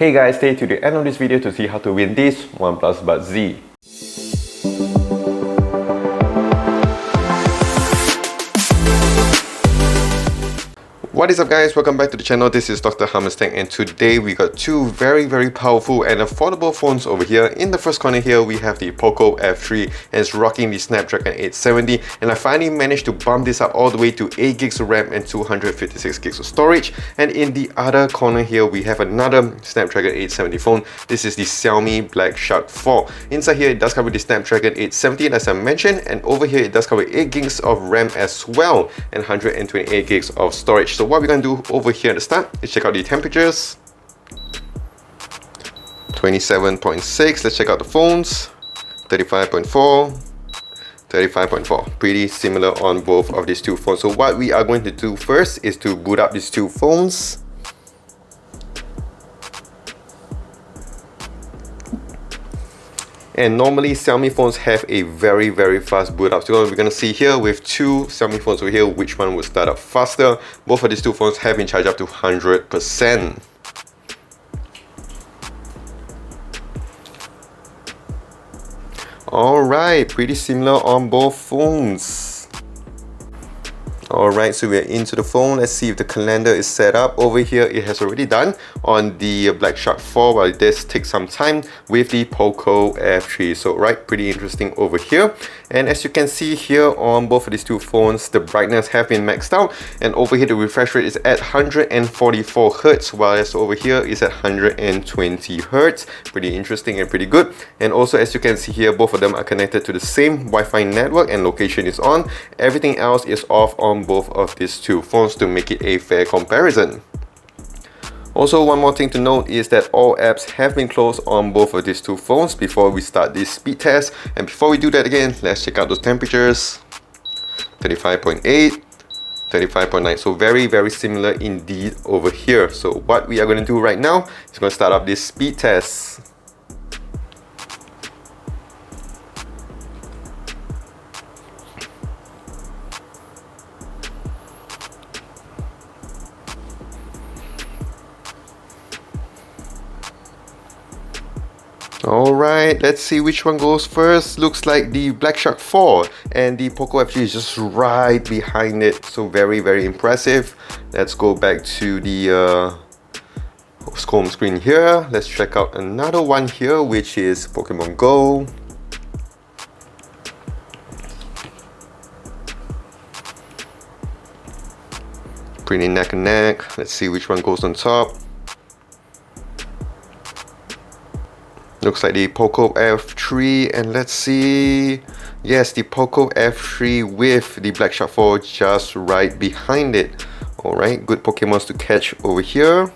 Hey guys, stay to the end of this video to see how to win this OnePlus Buds Z. What is up guys, welcome back to the channel. This is Dr. Hammerstang, and today we got two very powerful and affordable phones over here. In the first corner here we have the Poco F3 and it's rocking the Snapdragon 870, and I finally managed to bump this up all the way to 8 gigs of RAM and 256 gigs of storage. And in the other corner here we have another Snapdragon 870 phone. This is the Xiaomi Black Shark 4. Inside here it does come with the Snapdragon 870 as I mentioned, and over here it does come with 8 gigs of RAM as well and 128 gigs of storage. So what we're going to do over here at the start is check out the temperatures. 27.6. Let's check out the phones. 35.4, 35.4. Pretty similar on both of these two phones. So what we are going to do first is to boot up these two phones. And normally Xiaomi phones have a very fast boot up. So we're going to see here with two Xiaomi phones over here which one will start up faster. Both of these two phones have been charged up to 100%. Alright, pretty similar on both phones. Alright, so we're into the phone. Let's see if the calendar is set up. Over here it has already done on the Black Shark 4, while this takes some time with the Poco F3. So right, pretty interesting over here. And as you can see here on both of these two phones, the brightness have been maxed out, and over here the refresh rate is at 144 Hz, whereas over here is at 120 Hz. Pretty interesting and pretty good. And also as you can see here, both of them are connected to the same Wi-Fi network and location is on. Everything else is off on both of these two phones to make it a fair comparison. Also, one more thing to note is that all apps have been closed on both of these two phones before we start this speed test. And before we do that again, let's check out those temperatures. 35.8, 35.9. So very similar indeed over here. So what we are going to do right now is going to start up this speed test. Alright, let's see which one goes first. Looks like the Black Shark 4 and the Poco F3 is just right behind it. So very impressive. Let's go back to the home screen here. Let's check out another one here, which is Pokemon Go. Pretty neck and neck. Let's see which one goes on top. Looks like the Poco F3, and let's see, yes, the Poco F3 with the Black Shark 4 just right behind it. Alright, good Pokemons to catch over here.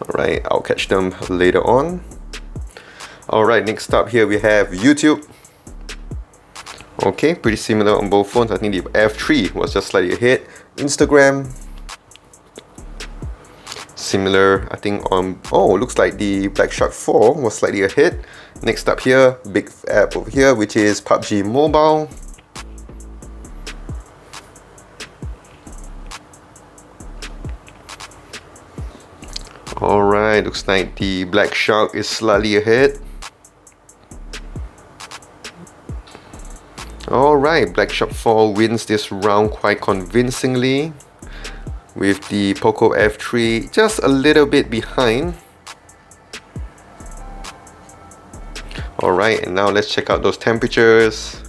Alright, I'll catch them later on. Alright, next up here we have YouTube. Okay, pretty similar on both phones. I think the F3 was just slightly ahead. Instagram. Similar, I think on, looks like the Black Shark 4 was slightly ahead. Next up here, big app over here, which is PUBG Mobile. Alright, looks like the Black Shark is slightly ahead. Alright, Black Shark 4 wins this round quite convincingly, with the Poco F3 just a little bit behind. Alright, and now let's check out those temperatures.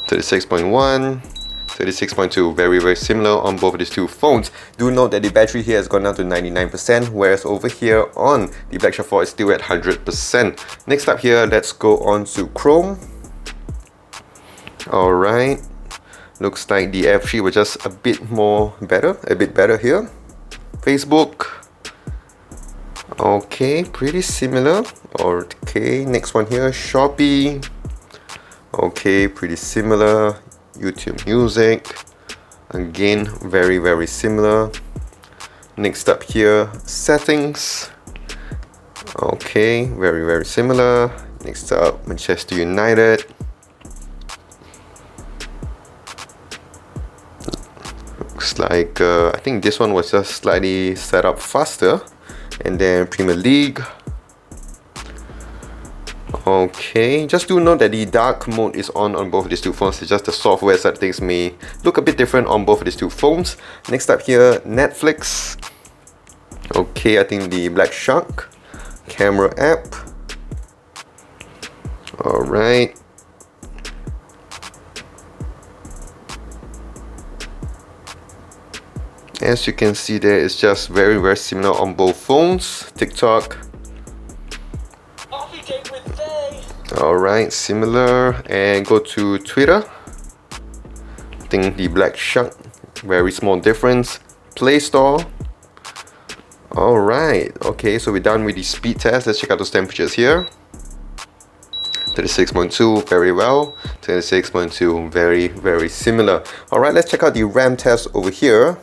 36.1, 36.2, very similar on both of these two phones. Do note that the battery here has gone down to 99%, whereas over here on the Black Shark 4 is still at 100%. Next up here, let's go on to Chrome. Alright. Looks like the F3 was just a bit better here. Facebook. Okay, pretty similar. Okay, next one here, Shopee. Okay, pretty similar. YouTube Music. Again, very similar. Next up here, Settings. Okay, very similar. Next up, Manchester United. looks like I think this one was just slightly set up faster. And then Premier League. Okay, just do note that the dark mode is on both of these two phones. It's just the software side things may look a bit different on both of these two phones. Next up here, Netflix. Okay, I think the Black Shark camera app. Alright. As you can see there, it's just very similar on both phones. TikTok. Alright, similar. And go to Twitter. I think the Black Shark, very small difference. Play Store. Alright, okay, so we're done with the speed test. Let's check out those temperatures here. 36.2, very well. 26.2, very similar. Alright, let's check out the RAM test over here.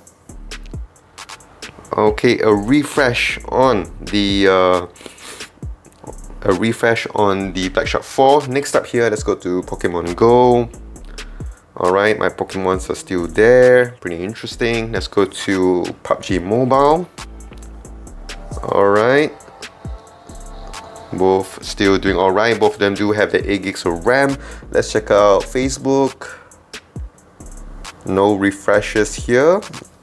Okay, a refresh on the Black Shark 4. Next up here, let's go to Pokemon Go. Alright, my Pokemons are still there. Pretty interesting. Let's go to PUBG Mobile. Alright. Both still doing alright. Both of them do have the 8 gigs of RAM. Let's check out Facebook. No refreshes here.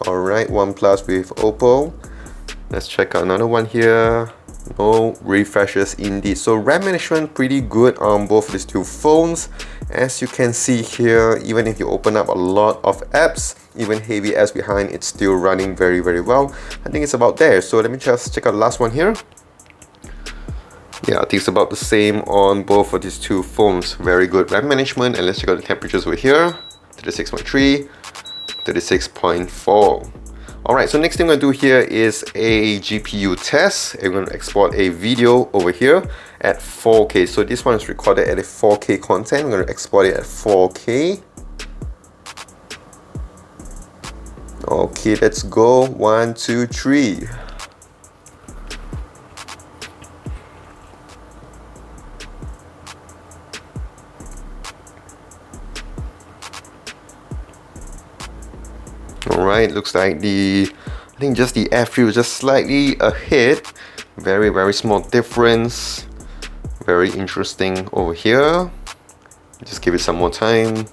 Alright, OnePlus with Oppo. Let's check out another one here. No refreshes indeed. So RAM management pretty good on both of these two phones. As you can see here, even if you open up a lot of apps, even heavy apps behind, it's still running very well. I think it's about there. So let me just check out the last one here. Yeah, I think it's about the same on both of these two phones. Very good RAM management. And let's check out the temperatures over here. 36.3, 36.4. Alright, so next thing I'm going to do here is a GPU test. I'm going to export a video over here at 4K. So this one is recorded at a 4K content. I'm going to export it at 4K. Okay, let's go. 1, 2, 3. Alright, looks like I think just the F3 was just slightly ahead. Very small difference. Very interesting over here. Just give it some more time.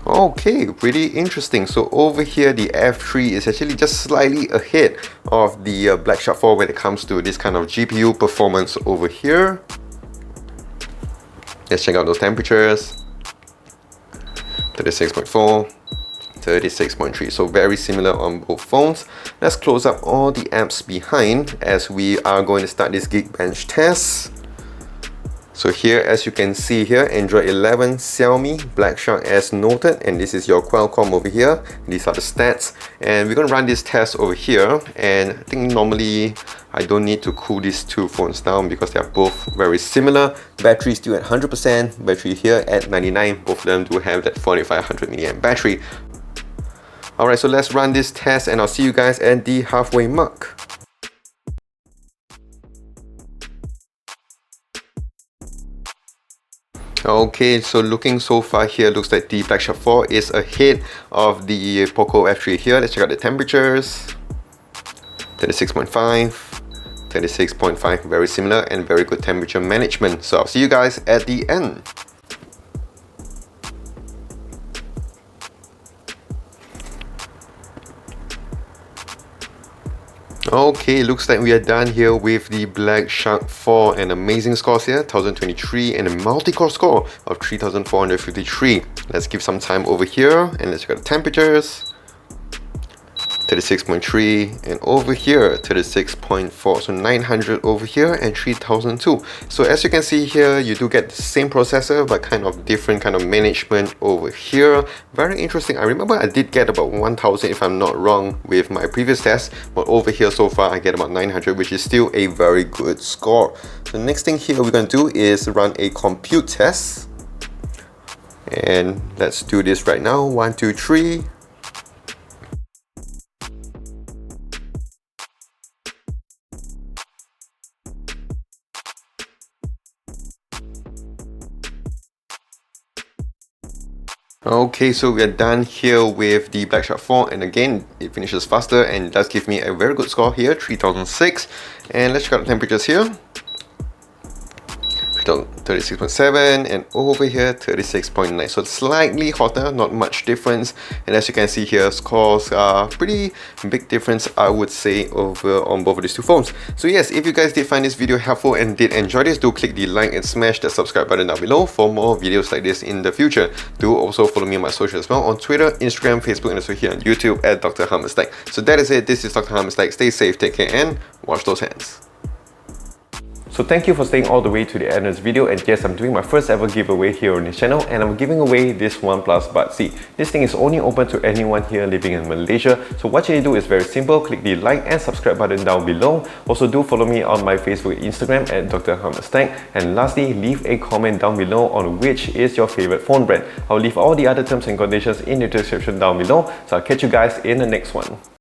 Okay, pretty interesting. So over here, the F3 is actually just slightly ahead of the Black Shark 4 when it comes to this kind of GPU performance over here. Let's check out those temperatures. 36.4, 36.3. So very similar on both phones. Let's close up all the apps behind as we are going to start this Geekbench test. So here, as you can see here, Android 11, Xiaomi Black Shark as noted, and this is your Qualcomm over here. These are the stats, and we're going to run this test over here. And I think normally I don't need to cool these two phones down because they are both very similar. Battery still at 100%, battery here at 99. Both of them do have that 4500 mAh battery. Alright, so let's run this test and I'll see you guys at the halfway mark. Okay, so looking so far here, looks like the Black Shark 4 is ahead of the Poco F3 here. Let's check out the temperatures. 36.5, 36.5, very similar and very good temperature management. So I'll see you guys at the end. Okay, looks like we are done here with the Black Shark 4. An amazing scores here, 1023, and a multi-core score of 3453. Let's give some time over here and let's check out the temperatures. 36.3, and over here 36.4, so 900 over here and 3002. So as you can see here, you do get the same processor but kind of different kind of management over here. Very interesting. I remember I did get about 1000 if I'm not wrong with my previous test, but over here so far I get about 900, which is still a very good score. So next thing here we're going to do is run a compute test, and let's do this right now. 1, 2, 3. Okay, so we are done here with the Black Shark 4, and again, it finishes faster and does give me a very good score here, 3006. And let's check out the temperatures here. 36.7, and over here 36.9, so slightly hotter, not much difference. And as you can see here, scores are pretty big difference, I would say, over on both of these two phones. So yes, if you guys did find this video helpful and did enjoy this, do click the like and smash the subscribe button down below for more videos like this in the future. Do also follow me on my social as well, on Twitter, Instagram, Facebook, and also here on YouTube at Dr. Hammerstack. So that is it. This is Dr. Hammerstack. Stay safe, take care, and wash those hands. So thank you for staying all the way to the end of this video, and yes, I'm doing my first ever giveaway here on this channel, and I'm giving away this OnePlus Buds C. This thing is only open to anyone here living in Malaysia, so what you need to do is very simple. Click the like and subscribe button down below. Also do follow me on my Facebook and Instagram at Dr. Hammerstack, and lastly, leave a comment down below on which is your favorite phone brand. I'll leave all the other terms and conditions in the description down below, so I'll catch you guys in the next one.